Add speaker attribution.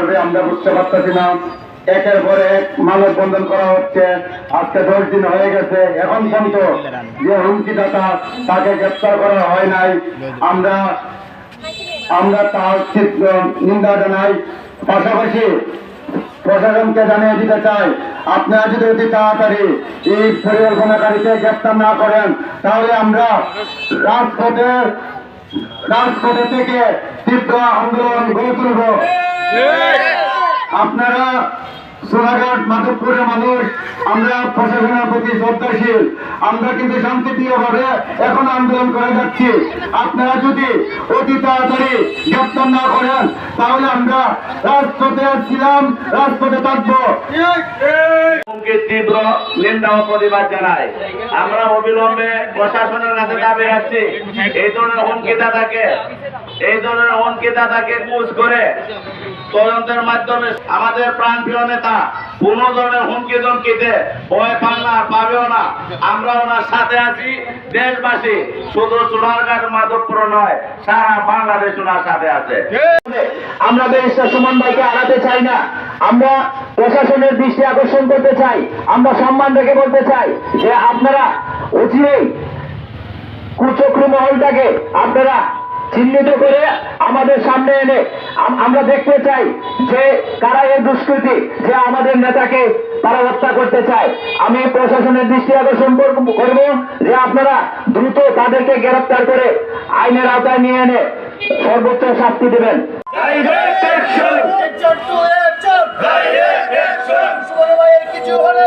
Speaker 1: করবে আমরা বুঝতে পারতেছি না। একের পর এক মানববন্ধন করা হচ্ছে, আজকে 10 দিন হয়ে গেছে, এখন পর্যন্ত যে হুমকিদাতা তাকে গ্রেপ্তার করা হয় নাই। আমরা তার নিন্দা জানাই, পাশাপাশি প্রশাসনকে জানিয়ে দিতে চাই, আপনারা যদি অতি তাড়াতাড়ি এই পরিকল্পনাকারীকে গ্রেপ্তার না করেন তাহলে আমরা রাজপথে থেকে তীব্র আন্দোলন গড়ে তুলব। আপনারা সোনাঘাট মাধবপুরের মানুষ, আমরা প্রশাসনের প্রতি শ্রদ্ধাশীল, আমরা কিন্তু শান্তিপ্রিয়ভাবে এখন আন্দোলন করে যাচ্ছি। আপনারা যদি অতি তাড়াতাড়ি গ্রেপ্তার না করেন তাহলে আমরা রাজপথে ছিলাম, রাজপথে থাকবো।
Speaker 2: তীব্র নিন্দা ও প্রতিবাদ জানাই। আমরা অবিলম্বে প্রশাসনের কাছে দাবি রাখছি, এই ধরনের হুমকিদাতাকে কুচ করে তদন্তের মাধ্যমে আমাদের প্রাণপ্রিয় নেতা কোন ধরনের হুমকি ধমকিতে ভয় পান না, পাবেও না। আমরা ওনার সাথে আছি, দেশবাসী শুধু সোনারঘাট মাধবপুর নয়, সারা বাংলাদেশ ওনার সাথে আছে।
Speaker 3: আমরা ব্যারিস্টার সুমন ভাইকে হারাতে চাই না। আমরা প্রশাসনের দৃষ্টি আকর্ষণ করতে চাই, আমরা সম্মান রেখে বলতে চাই যে আপনারা অচিরেই কুচক্রী মহলটাকে আপনারা চিহ্নিত করে আমাদের সামনে এনে আমরা দেখতে চাই যে কারা এর দুষ্কৃতী, যে আমাদের নেতাকে তারা হত্যা করতে চায়। আমি প্রশাসনের দৃষ্টি আকর্ষণ করব যে আপনারা দ্রুত তাদেরকে গ্রেফতার করে আইনের আওতায় নিয়ে এনে সর্বোচ্চ শাস্তি দেবেন।
Speaker 4: কিছু হলে